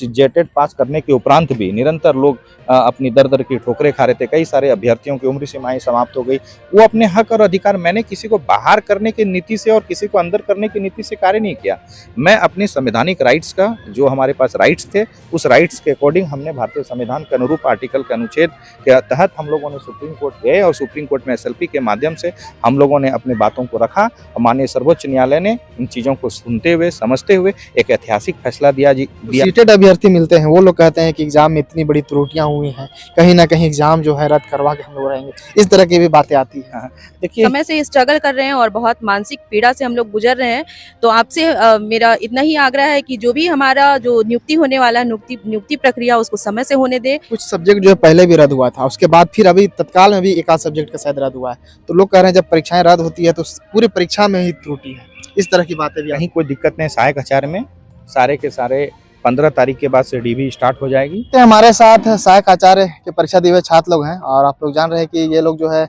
जेटेट पास करने के उपरांत भी निरंतर लोग अपनी दर दर की ठोकरें खा रहे थे। कई सारे अभ्यर्थियों की उम्र सीमाएं समाप्त हो गई। वो अपने हक और अधिकार, मैंने किसी को बाहर करने की नीति से और किसी को अंदर करने की नीति से कार्य नहीं किया। मैं अपने संवैधानिक राइट्स का, जो हमारे पास राइट्स थे, उस राइट्स के अकॉर्डिंग हमने भारतीय संविधान के अनुरूप आर्टिकल के अनुच्छेद के तहत हम लोगों ने सुप्रीम कोर्ट गए और सुप्रीम कोर्ट में एसएलपी के माध्यम से हम लोगों ने अपनी बातों को रखा। माननीय सर्वोच्च न्यायालय ने इन चीज़ों को सुनते हुए, समझते हुए एक ऐतिहासिक फैसला दिया। सीटेड अभ्यर्थी मिलते हैं, वो लोग कहते हैं कि एग्जाम में इतनी बड़ी त्रुटियां हुई हैं, कहीं ना कहीं एग्जाम जो है रद्द करवा के हम लोग रहेंगे, इस तरह की भी बातें आती हैं। देखिए, समय से स्ट्रगल कर रहे हैं और बहुत मानसिक पीड़ा से हम लोग गुजर रहे हैं। तो आपसे मेरा इतना ही आग्रह है कि जो भी हमारा जो नियुक्ति होने वाला है, नियुक्ति प्रक्रिया, उसको समय से होने दे। कुछ सब्जेक्ट जो है पहले भी रद्द हुआ था, उसके बाद फिर अभी तत्काल में भी एक आध सब्जेक्ट का शायद रद्द हुआ है। तो लोग कह रहे हैं जब परीक्षाएं रद्द होती है तो पूरी परीक्षा में ही त्रुटि है, इस तरह की बातें भी। कहीं कोई दिक्कत नहीं। सहायक आचार्य में सारे के सारे 15 तारीख के बाद से डीबी स्टार्ट हो जाएगी। तो हमारे साथ सहायक आचार्य के परीक्षा दिए हुए छात्र लोग हैं और आप लोग जान रहे हैं कि ये लोग जो है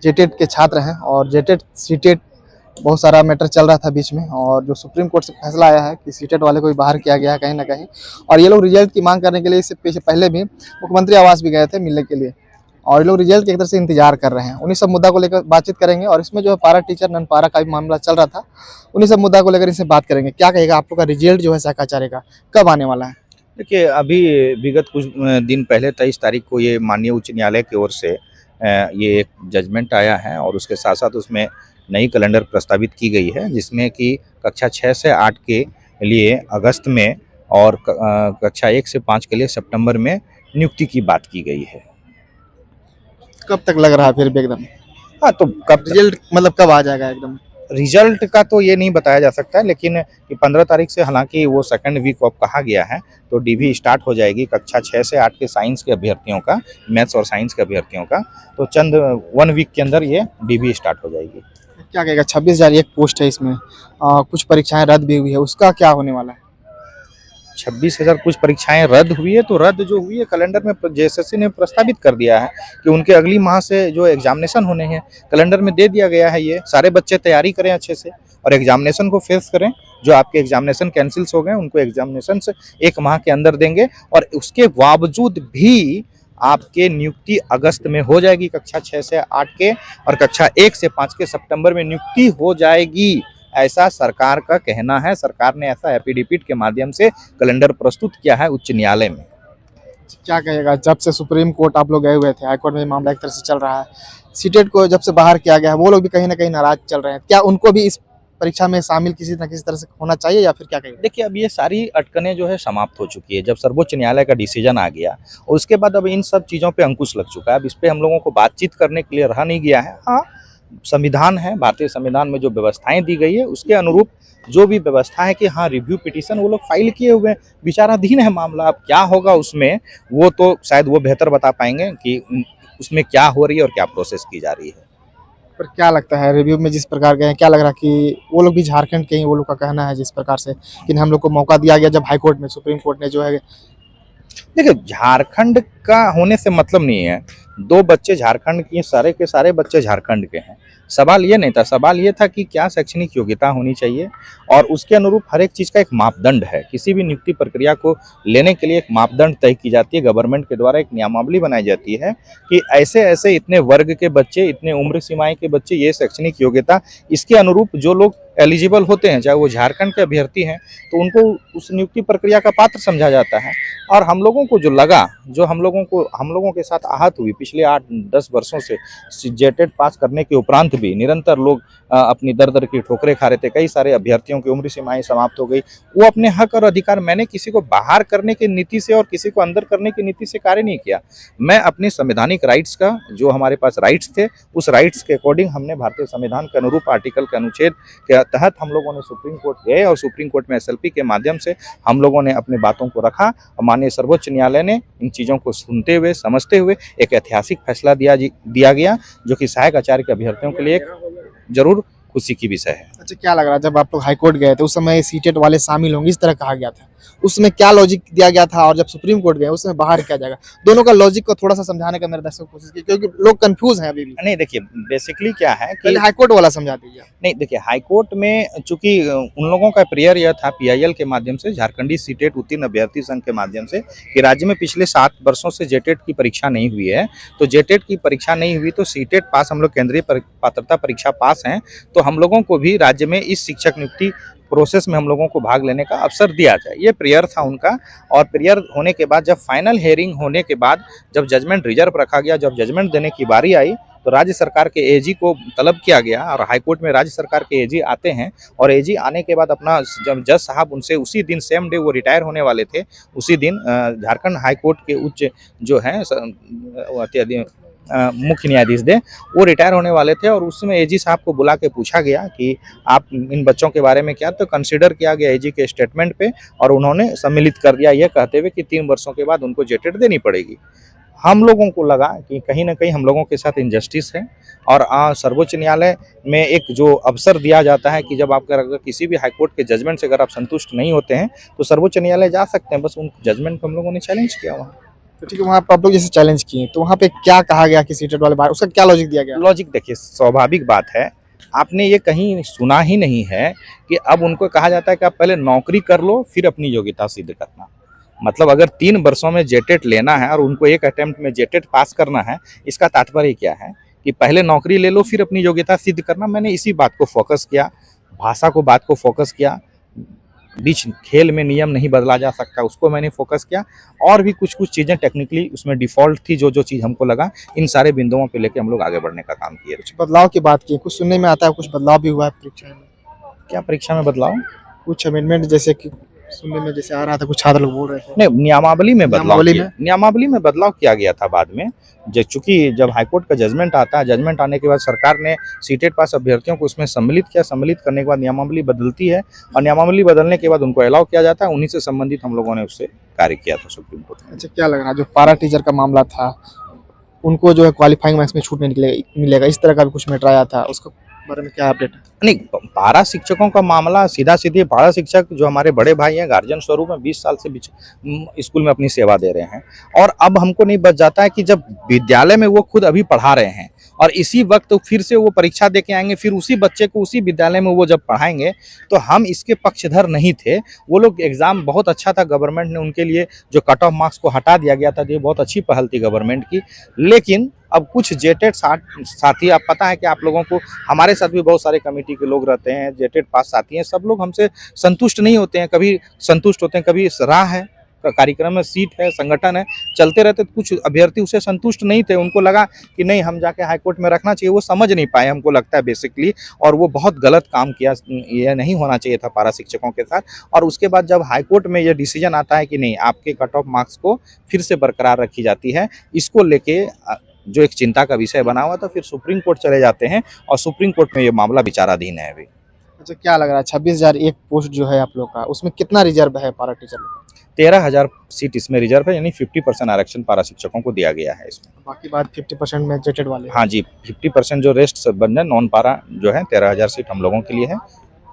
जेटेट के छात्र हैं और जेटेट सीटेट बहुत सारा मैटर चल रहा था बीच में, और जो सुप्रीम कोर्ट से फैसला आया है कि सीटेट वाले को भी बाहर किया गया है कहीं ना कहीं। और ये लोग रिजल्ट की मांग करने के लिए इससे पहले भी मुख्यमंत्री आवास भी गए थे मिलने के लिए, और ये लोग रिजल्ट की एक तरह से इंतजार कर रहे हैं। उन्हीं सब मुद्दा को लेकर बातचीत करेंगे और इसमें जो है पारा टीचर नन पारा का भी मामला चल रहा था, उन्हीं सब मुद्दा को लेकर इनसे बात करेंगे। क्या कहेगा आप लोग का रिजल्ट जो है सहायकाचार्य का कब आने वाला है? देखिए, अभी विगत कुछ दिन पहले 23 तारीख को ये माननीय उच्च न्यायालय की ओर से ये एक जजमेंट आया है और उसके साथ साथ उसमें नई कैलेंडर प्रस्तावित की गई है, जिसमें कि कक्षा 6 से 8 के लिए अगस्त में और कक्षा 1 से 5 के लिए सितंबर में नियुक्ति की बात की गई है। कब तक लग रहा है फिर एकदम? हाँ, तो कब रिजल्ट मतलब कब आ जाएगा एकदम? रिजल्ट का तो ये नहीं बताया जा सकता है, लेकिन कि 15 तारीख से हालांकि वो सेकंड वीक ऑफ कहा गया है, तो डीवी स्टार्ट हो जाएगी कक्षा 6 से 8 के साइंस के अभ्यर्थियों का, मैथ्स और साइंस के अभ्यर्थियों का। तो चंद 1 वीक के अंदर ये डीवी स्टार्ट हो जाएगी। क्या कहेगा? 26,000 एक पोस्ट है इसमें, कुछ परीक्षाएं रद्द भी हुई है, उसका क्या होने वाला है? 26,000 कुछ परीक्षाएं रद्द हुई है, तो रद्द जो हुई है कैलेंडर में जेएसएससी ने प्रस्तावित कर दिया है कि उनके अगली माह से जो एग्जामिनेशन होने हैं कैलेंडर में दे दिया गया है। ये सारे बच्चे तैयारी करें अच्छे से और एग्जामिनेशन को फेस करें। जो आपके एग्जामिनेशन कैंसिल्स हो गए उनको एग्जामिनेशन से 1 माह के अंदर देंगे और उसके बावजूद भी आपके नियुक्ति अगस्त में हो जाएगी कक्षा 6 से 8 के, और कक्षा 1 से 5 के सितंबर में नियुक्ति हो जाएगी, ऐसा सरकार का कहना है। सरकार ने ऐसा एफिडेविट के माध्यम से कैलेंडर प्रस्तुत किया है उच्च न्यायालय में। क्या कहेगा? जब से सुप्रीम कोर्ट आप लोग गए हुए थे, हाईकोर्ट में मामला एक तरह से चल रहा है, सीटेट को जब से बाहर किया गया है, वो लोग भी कहीं ना कहीं नाराज चल रहे हैं। क्या उनको भी इस परीक्षा में शामिल किसी न किसी तरह से होना चाहिए या फिर क्या कहेंगे? देखिए, अब ये सारी अटकनें जो है समाप्त हो चुकी है। जब सर्वोच्च न्यायालय का डिसीजन आ गया और उसके बाद अब इन सब चीज़ों पे अंकुश लग चुका है। अब इस पे हम लोगों को बातचीत करने के लिए रहा नहीं गया है। हाँ, संविधान है, भारतीय संविधान में जो व्यवस्थाएं दी गई है उसके अनुरूप जो भी व्यवस्था है कि हाँ, रिव्यू पिटीशन वो लोग फाइल किए हुए हैं, विचाराधीन है मामला। अब क्या होगा उसमें, वो तो शायद वो बेहतर बता पाएंगे कि उसमें क्या हो रही है और क्या प्रोसेस की जा रही है। पर क्या लगता है रिव्यू में जिस प्रकार गए हैं, क्या लग रहा है कि वो लोग भी झारखंड के ही, वो लोग का कहना है जिस प्रकार से कि हम लोग को मौका दिया गया जब हाईकोर्ट में सुप्रीम कोर्ट ने जो है। देखिए, झारखंड का होने से मतलब नहीं है। 2 बच्चे झारखंड के, सारे के सारे बच्चे झारखंड के हैं। सवाल ये नहीं था, सवाल ये था कि क्या शैक्षणिक योग्यता होनी चाहिए और उसके अनुरूप हर एक चीज़ का एक मापदंड है। किसी भी नियुक्ति प्रक्रिया को लेने के लिए एक मापदंड तय की जाती है, गवर्नमेंट के द्वारा एक नियमावली बनाई जाती है कि ऐसे ऐसे इतने वर्ग के बच्चे, इतने उम्र सीमाएं के बच्चे, ये शैक्षणिक योग्यता, इसके अनुरूप जो लोग एलिजिबल होते हैं, चाहे वो झारखंड के अभ्यर्थी हैं, तो उनको उस नियुक्ति प्रक्रिया का पात्र समझा जाता है। और हम लोगों को जो लगा, जो हम लोगों के साथ आहत हुई पिछले 8-10 वर्षों से जेटेट पास करने के उपरांत भी निरंतर लोग अपनी दर दर की ठोकरें खा रहे थे। कई सारे अभ्यर्थियों की उम्र सीमाएं समाप्त हो गई। वो अपने हक और अधिकार, मैंने किसी को बाहर करने की नीति से और किसी को अंदर करने की नीति से कार्य नहीं किया। मैं अपने संवैधानिक राइट्स का, जो हमारे पास राइट्स थे, उस राइट्स के अकॉर्डिंग हमने भारतीय संविधान के अनुरूप आर्टिकल के अनुच्छेद के तहत हम लोगों ने सुप्रीम कोर्ट गए और सुप्रीम कोर्ट में एसएलपी के माध्यम से हम लोगों ने अपनी बातों को रखा। माननीय सर्वोच्च न्यायालय ने इन चीज़ों को सुनते हुए, समझते हुए एक ऐतिहासिक फैसला दिया गया, जो कि सहायक आचार्य के अभ्यर्थियों के लिए जरूर खुशी की विषय है। अच्छा, क्या लग रहा है जब आप लोग हाईकोर्ट गए थे उस समय सीटेट वाले शामिल होंगे इस तरह कहा गया था, उसमें क्या लॉजिक दिया गया था और जब सुप्रीम कोर्ट गए उसमें बाहर क्या जाएगा, दोनों का लॉजिक को थोड़ा सा समझाने का मेरे दर्शकों को कोशिश की, क्योंकि लोग कंफ्यूज हैं अभी भी। नहीं देखिए, बेसिकली क्या है कि पहले हाईकोर्ट वाला समझा दीजिए। नहीं देखिए, हाईकोर्ट में चूंकि उन लोगों का प्रेयर यह था पीआईएल के माध्यम से, झारखंडी सीटेट उत्तीर्ण अभ्यर्थी संघ के माध्यम से, कि राज्य में पिछले 7 वर्षों से जेटेट की परीक्षा नहीं हुई है, तो जेटेट की परीक्षा नहीं हुई तो सीटेट पास, हम लोग केंद्रीय पात्रता परीक्षा पास हैं, तो हम लोगों को भी राज्य में इस शिक्षक नियुक्ति प्रोसेस में हम लोगों को भाग लेने का अवसर दिया जाए, ये प्रेयर था उनका। और प्रेयर होने के बाद जब फाइनल हेयरिंग होने के बाद जब जजमेंट रिजर्व रखा गया, जब जजमेंट देने की बारी आई, तो राज्य सरकार के एजी को तलब किया गया और हाईकोर्ट में राज्य सरकार के एजी आते हैं, और एजी आने के बाद अपना जब जज साहब उनसे उसी दिन सेम डे वो रिटायर होने वाले थे, उसी दिन झारखंड हाईकोर्ट के उच्च जो है मुख्य न्यायाधीश थे, वो रिटायर होने वाले थे, और उसमें एजी साहब को बुला के पूछा गया कि आप इन बच्चों के बारे में क्या, तो कंसीडर किया गया एजी के स्टेटमेंट पे, और उन्होंने सम्मिलित कर दिया ये कहते हुए कि 3 वर्षों के बाद उनको जेटेट देनी पड़ेगी। हम लोगों को लगा कि कहीं ना कहीं हम लोगों के साथ इनजस्टिस है, और सर्वोच्च न्यायालय में एक जो अवसर दिया जाता है कि जब आप अगर किसी भी हाईकोर्ट के जजमेंट से अगर आप संतुष्ट नहीं होते हैं तो सर्वोच्च न्यायालय जा सकते हैं, बस उन जजमेंट को हम लोगों ने चैलेंज किया वहाँ। तो ठीक है, वहाँ पर आप लोग जैसे चैलेंज किए तो वहाँ पे क्या कहा गया कि सीटेट वाले बाहर, उसका क्या लॉजिक दिया गया? लॉजिक देखिए, स्वाभाविक बात है, आपने ये कहीं सुना ही नहीं है कि अब उनको कहा जाता है कि आप पहले नौकरी कर लो फिर अपनी योग्यता सिद्ध करना। मतलब अगर 3 वर्षों में जेटेट लेना है और उनको एक अटेम्प्ट में जेटेट पास करना है, इसका तात्पर्य क्या है कि पहले नौकरी ले लो फिर अपनी योग्यता सिद्ध करना। मैंने इसी बात को फोकस किया, भाषा को बात को फोकस किया, बीच खेल में नियम नहीं बदला जा सकता उसको मैंने फोकस किया, और भी कुछ चीज़ें टेक्निकली उसमें डिफ़ॉल्ट थी, जो चीज़ हमको लगा, इन सारे बिंदुओं पे लेके हम लोग आगे बढ़ने का काम किए। कुछ बदलाव की बात की, कुछ सुनने में आता है कुछ बदलाव भी हुआ है परीक्षा में। क्या परीक्षा में बदलाव? कुछ अमेंडमेंट जैसे कि सुनने में जैसे आ रहा था, कुछ छात्र लोग बोल रहे थे। नहीं, नियमावली में बदलाव किया गया था बाद में। चूंकि जब हाईकोर्ट का जजमेंट आता है, जजमेंट आने के बाद सरकार ने सीटेट पास अभ्यर्थियों को उसमें सम्मिलित किया, सम्मिलित करने के बाद नियमावली बदलती है, और नियमावली बदलने के बाद उनको अलाउ किया जाता है। उन्हीं से संबंधित हम लोगों ने उससे कार्य किया था सुप्रीम कोर्ट में। अच्छा, क्या लग रहा है जो पारा टीचर का मामला था उनको जो है क्वालिफाइंग मार्क्स में छूट नहीं मिलेगा, इस तरह का भी कुछ मैटर आया था, उसके बारे में क्या अपडेट है? नहीं, पारा शिक्षकों का मामला सीधा सीधे, पारा शिक्षक जो हमारे बड़े भाई हैं, गार्जियन स्वरूप में 20 साल से स्कूल में अपनी सेवा दे रहे हैं, और अब हमको नहीं बच जाता है कि जब विद्यालय में वो खुद अभी पढ़ा रहे हैं और इसी वक्त फिर से वो परीक्षा दे के आएंगे, फिर उसी बच्चे को उसी विद्यालय में वो जब पढ़ाएंगे, तो हम इसके पक्षधर नहीं थे। वो लोग एग्ज़ाम बहुत अच्छा था, गवर्नमेंट ने उनके लिए जो कट ऑफ मार्क्स को हटा दिया गया था, ये बहुत अच्छी पहल थी गवर्नमेंट की। लेकिन अब कुछ जेटेट साथी, आप पता है कि आप लोगों को, हमारे साथ भी बहुत सारे कमेटी के लोग रहते हैं, जेटेट पास साथी हैं, सब लोग हमसे संतुष्ट नहीं होते हैं, कभी संतुष्ट होते हैं, कभी राह है, कार्यक्रम में सीट है, संगठन है, चलते रहते। कुछ अभ्यर्थी उससे संतुष्ट नहीं थे, उनको लगा कि नहीं हम जाके हाईकोर्ट में रखना चाहिए, वो समझ नहीं पाए हमको लगता है बेसिकली, और वो बहुत गलत काम किया, ये नहीं होना चाहिए था पारा शिक्षकों के साथ। और उसके बाद जब हाईकोर्ट में ये डिसीजन आता है कि नहीं, आपके कट ऑफ मार्क्स को फिर से बरकरार रखी जाती है, इसको लेके जो एक चिंता का विषय बना हुआ था, फिर सुप्रीम कोर्ट चले जाते हैं, और सुप्रीम कोर्ट में ये मामला विचाराधीन है अभी। अच्छा, क्या लग रहा है 26,001 पोस्ट जो है आप लोग का, उसमें कितना रिजर्व है पारा टीचर लोग? 13,000 सीट इसमें रिजर्व है, यानी 50% आरक्षण पारा शिक्षकों को दिया गया है इसमें। बाकी बात 50% में जेटेड वाले। हाँ जी, 50% जो रेस्ट सब बन जाए, नॉन पारा जो है 13,000 सीट हम लोगों के लिए है,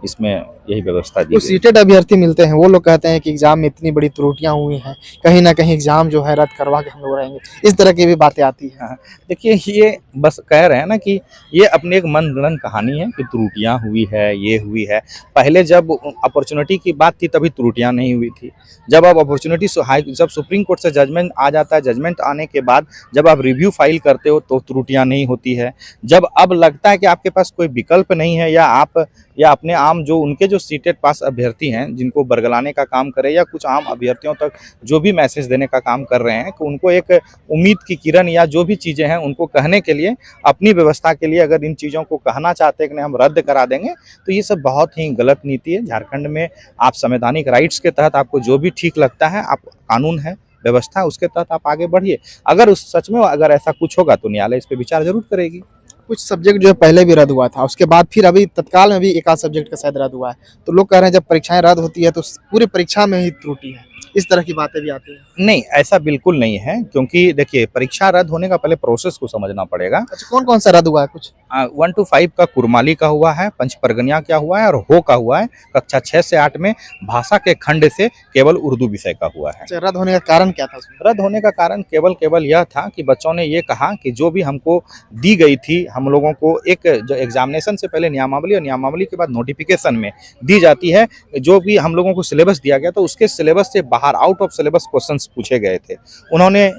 इसमें यही व्यवस्था दी। जो सीटेड अभ्यर्थी मिलते हैं वो लोग कहते हैं कि एग्जाम में इतनी बड़ी त्रुटियां हुई हैं, कहीं ना कहीं एग्जाम जो है रद्द करवा के हम लोग रहेंगे, इस तरह की भी बातें आती हैं। हाँ, देखिए ये बस कह रहे हैं ना कि ये अपनी एक मनगढ़ंत कहानी है कि त्रुटियां हुई है, ये हुई है। पहले जब अपॉर्चुनिटी की बात थी तभी त्रुटियां नहीं हुई थी। जब अब अपॉर्चुनिटी जब सुप्रीम कोर्ट से जजमेंट आ जाता है, जजमेंट आने के बाद जब आप रिव्यू फाइल करते हो तो त्रुटियां नहीं होती है। जब अब लगता है कि आपके पास कोई विकल्प नहीं है, या अपने आम जो उनके जो सीटेड पास अभ्यर्थी हैं जिनको बरगलाने का काम करे, या कुछ आम अभ्यर्थियों तक जो भी मैसेज देने का काम कर रहे हैं कि उनको एक उम्मीद की किरण या जो भी चीज़ें हैं उनको कहने के लिए, अपनी व्यवस्था के लिए अगर इन चीज़ों को कहना चाहते हैं कि नहीं हम रद्द करा देंगे, तो ये सब बहुत ही गलत नीति है। झारखंड में आप संवैधानिक राइट्स के तहत आपको जो भी ठीक लगता है, आप कानून है, व्यवस्था, उसके तहत आप आगे बढ़िए। अगर उस सच में अगर ऐसा कुछ होगा तो न्यायालय इस पर विचार जरूर करेगी। कुछ सब्जेक्ट जो है पहले भी रद्द हुआ था, उसके बाद फिर अभी तत्काल में भी एक आध सब्जेक्ट का शायद रद्द हुआ है, तो लोग कह रहे हैं जब परीक्षाएं रद्द होती है तो पूरी परीक्षा में ही त्रुटि है। इस तरह की बातें भी आती हैं। नहीं, ऐसा बिल्कुल नहीं है, क्योंकि देखिए परीक्षा रद्द होने का पहले प्रोसेस को समझना पड़ेगा। अच्छा, कौन-कौन सा रद्द हुआ है कुछ? 1 to 5 का कुरमाली का हुआ है, पंचपरगनिया का हुआ है और हो का हुआ है। कक्षा 6 से 8 में भाषा के खंड से केवल उर्दू विषय का हुआ है। अच्छा, रद्द होने का कारण क्या था उसमें? रद्द होने का कारण केवल यह था कि बच्चों ने ये कहा कि जो भी हमको दी गई थी, हम लोगों को एक जो एग्जामिनेशन से पहले नियमावली और नियमावली के बाद नोटिफिकेशन में दी जाती है, जो भी हम लोगों को सिलेबस दिया गया, तो उसके सिलेबस से बाहर आउट ऑफ सिलेबस क्वेश्चंस पूछे गए थे। उन्होंने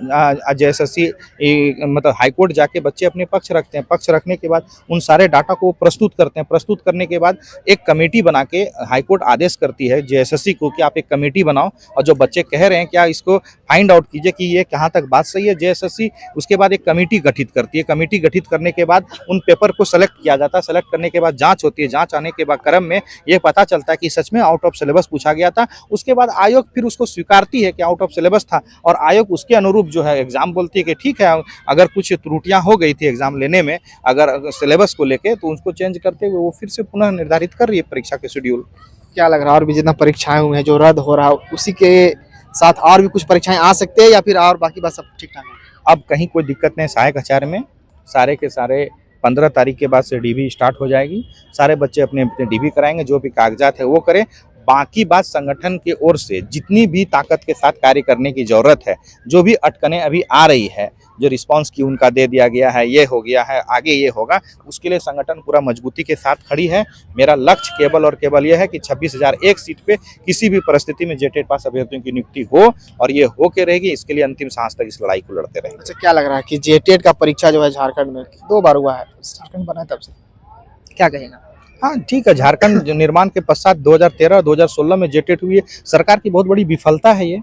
जेएसएससी मतलब हाई कोर्ट जाके बच्चे अपने पक्ष रखते हैं, पक्ष रखने के बाद उन सारे डाटा को प्रस्तुत करते हैं, प्रस्तुत करने के बाद एक कमेटी बना के हाई कोर्ट आदेश करती है जेएसएससी को कि आप एक कमेटी बनाओ और जो बच्चे कह रहे हैं क्या इसको फाइंड आउट कीजिए कि ये कहाँ तक बात सही है। जेएसएससी उसके बाद एक कमेटी गठित करती है, कमेटी गठित करने के बाद उन पेपर को सेलेक्ट किया जाता है, सेलेक्ट करने के बाद जांच होती है, जांच आने के बाद क्रम में ये पता चलता है कि सच में आउट ऑफ सिलेबस पूछा गया था। उसके बाद आयोग फिर उसको स्वीकारती है कि आउट ऑफ सिलेबस था और आयोग उसके अनुरूप जो है एग्जाम बोलती है कि ठीक है, अगर कुछ त्रुटियां हो गई थी एग्जाम लेने में अगर सिलेबस को लेके तो उसको चेंज करते हुए वो फिर से पुनः निर्धारित कर रही है परीक्षा के शेड्यूल। क्या लग रहा है और भी जितना परीक्षाएं हुई हैं जो रद्द हो रहा है उसी के साथ और भी कुछ परीक्षाएं आ सकते हैं या फिर और बाकी बात सब ठीक-ठाक है? अब कहीं कोई दिक्कत नहीं, सहायक आचार्य में सारे के सारे 15 तारीख के बाद से डीबी स्टार्ट हो जाएगी। सारे बच्चे अपने अपने डीबी कराएंगे, जो भी कागजात है वो करें। बाकी बात संगठन की ओर से जितनी भी ताकत के साथ कार्य करने की ज़रूरत है, जो भी अटकनें अभी आ रही है, जो रिस्पांस की उनका दे दिया गया है, ये हो गया है, आगे ये होगा, उसके लिए संगठन पूरा मजबूती के साथ खड़ी है। मेरा लक्ष्य केवल और केवल ये है कि 26,001 सीट पे किसी भी परिस्थिति में जेटेट पास अभ्यर्थियों की नियुक्ति हो और ये हो के रहेगी। इसके लिए अंतिम सांस तक इस लड़ाई को लड़ते रहेंगे। अच्छा, क्या लग रहा है कि जेटेट का परीक्षा जो है झारखंड में 2 बार हुआ है, झारखंड बना है तब से, क्या कहेगा? हाँ ठीक है, झारखंड निर्माण के पश्चात 2013 और 2016 में जेटेट हुई है। सरकार की बहुत बड़ी विफलता है ये,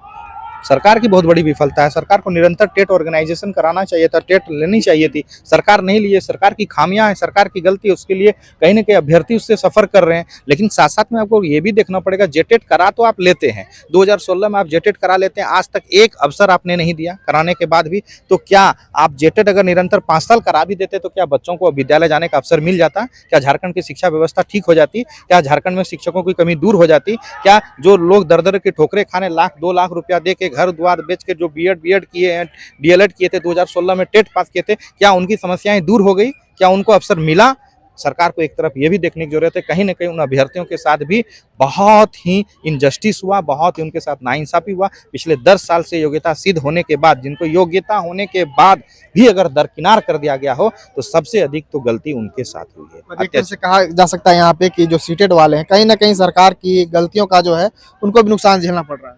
सरकार की बहुत बड़ी विफलता है। सरकार को निरंतर टेट ऑर्गेनाइजेशन कराना चाहिए था, टेट लेनी चाहिए थी, सरकार नहीं ली है। सरकार की खामियां हैं, सरकार की गलती है, उसके लिए कहीं ना कहीं अभ्यर्थी उससे सफ़र कर रहे हैं। लेकिन साथ साथ में आपको ये भी देखना पड़ेगा, जेटेट करा तो आप लेते हैं, 2016 में आप जेटेट करा लेते हैं, आज तक एक अवसर आपने नहीं दिया कराने के बाद भी। तो क्या आप जेटेट अगर निरंतर 5 साल करा भी देते तो क्या बच्चों को विद्यालय जाने का अवसर मिल जाता? क्या झारखंड की शिक्षा व्यवस्था ठीक हो जाती? क्या झारखंड में शिक्षकों की कमी दूर हो जाती? क्या जो लोग दर दर के ठोकरे खाने लाख 2 लाख रुपया दे के घर द्वार बेच के जो बीएड किए हैं, डीएलएड किए थे, 2016 में टेट पास किए थे, क्या उनकी समस्याएं दूर हो गई? क्या उनको अवसर मिला? सरकार को एक तरफ ये भी देखने की जरूरत है, कहीं ना कहीं उन अभ्यर्थियों के साथ भी बहुत ही इनजस्टिस हुआ, बहुत ही उनके साथ नाइंसाफी हुआ। पिछले 10 साल से योग्यता सिद्ध होने के बाद, जिनको योग्यता होने के बाद भी अगर दरकिनार कर दिया गया हो तो सबसे अधिक तो गलती उनके साथ हुई है। एक तरह से कहा जा सकता है यहाँ पे कि जो सीटेट वाले हैं कहीं ना कहीं सरकार की गलतियों का जो है उनको भी नुकसान झेलना पड़ रहा है।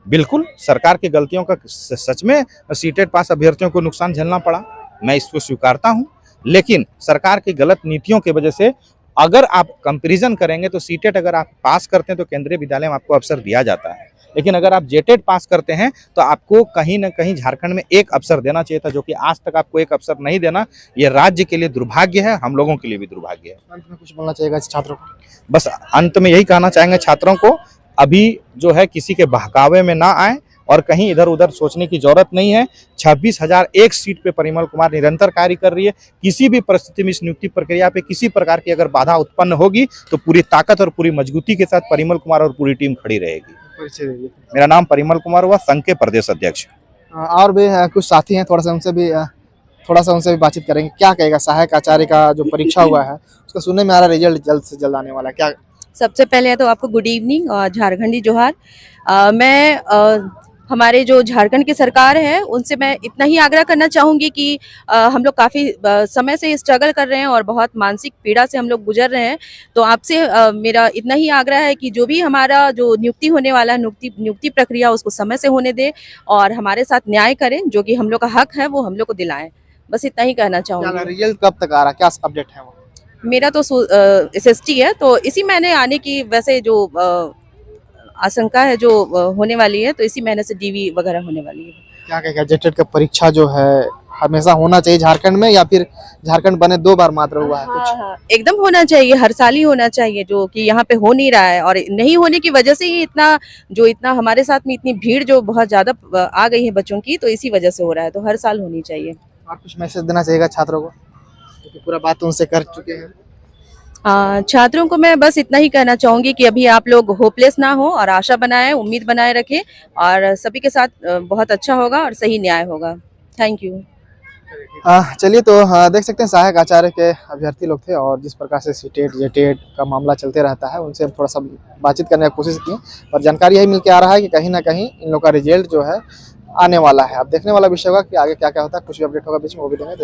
बिल्कुल, सरकार की गलतियों का सच में सीटेट पास अभ्यर्थियों को नुकसान झेलना पड़ा, मैं इसको स्वीकारता हूं। लेकिन सरकार की गलत नीतियों की वजह से अगर आप कंपैरिजन करेंगे तो सीटेट अगर आप पास करते हैं तो केंद्रीय विद्यालय में आपको अवसर दिया जाता है, लेकिन अगर आप जेटेट पास करते हैं तो आपको कहीं ना कहीं झारखंड में एक अवसर देना चाहिए था, जो कि आज तक आपको एक अवसर नहीं देना, ये राज्य के लिए दुर्भाग्य है, हम लोगों के लिए भी दुर्भाग्य है। अंत में कुछ बोलना चाहिएगा छात्रों को? बस अंत में यही कहना चाहेंगे छात्रों को, अभी जो है किसी के बहकावे में ना आए और कहीं इधर उधर सोचने की जरूरत नहीं है। 26,001 सीट पे परिमल कुमार निरंतर कार्य कर रही है। किसी भी परिस्थिति में इस नियुक्ति प्रक्रिया पे किसी प्रकार की अगर बाधा उत्पन्न होगी तो पूरी ताकत और पूरी मजबूती के साथ परिमल कुमार और पूरी टीम खड़ी रहेगी। मेरा नाम परिमल कुमार हुआ, संघ के प्रदेश अध्यक्ष। और भी कुछ साथी हैं, थोड़ा सा उनसे भी बातचीत करेंगे। क्या कहेगा, सहायक आचार्य का जो परीक्षा हुआ है उसका सुनने में आ रहा है रिजल्ट जल्द से जल्द आने वाला है, क्या? सबसे पहले तो आपको गुड इवनिंग और झारखंडी जोहार। मैं हमारे जो झारखंड की सरकार है उनसे मैं इतना ही आग्रह करना चाहूँगी कि हम लोग काफ़ी समय से स्ट्रगल कर रहे हैं और बहुत मानसिक पीड़ा से हम लोग गुजर रहे हैं। तो आपसे मेरा इतना ही आग्रह है कि जो भी हमारा जो नियुक्ति होने वाला नियुक्ति प्रक्रिया उसको समय से होने दे और हमारे साथ न्याय करें, जो कि हम लोग का हक है वो हम लोग को दिलाएं। बस इतना ही कहना चाहूँगी। रिजल्ट कब तक आ रहा है, क्या अपडेट है वो? मेरा तो SST है, तो इसी महीने आने की वैसे जो आशंका है जो होने वाली है, तो इसी महीने से DV वगैरह होने वाली है। क्या कहेगा, जेटेट का परीक्षा जो है हमेशा होना चाहिए झारखंड में या फिर झारखंड बने 2 बार मात्र हुआ है? हाँ, एकदम होना चाहिए, हर साल ही होना चाहिए, जो कि यहाँ पे हो नहीं रहा है और नहीं होने की वजह से ही इतना हमारे साथ में इतनी भीड़ जो बहुत ज्यादा आ गई है बच्चों की, तो इसी वजह से हो रहा है। तो हर साल होनी चाहिए। और कुछ मैसेज देना चाहिएगा छात्रों को, क्योंकि पूरा बात उनसे कर चुके हैं? छात्रों को मैं बस इतना ही कहना चाहूंगी कि अभी आप लोग होपलेस ना हो और आशा बनाएं, उम्मीद बनाए रखें और सभी के साथ बहुत अच्छा होगा और सही न्याय होगा। Thank you. चलिए तो देख सकते हैं सहायक आचार्य के अभ्यर्थी लोग थे और जिस प्रकार से सीटेट जेटेट का मामला चलते रहता है उनसे हम थोड़ा सा बातचीत करने की कोशिश की, पर जानकारी यही मिल के आ रहा है कि कहीं ना कहीं इन लोग का रिजल्ट जो है आने वाला है। अब देखने वाला विषय होगा कि आगे क्या क्या होता है। कुछ भी अपडेट होगा बीच में वो भी देंगे।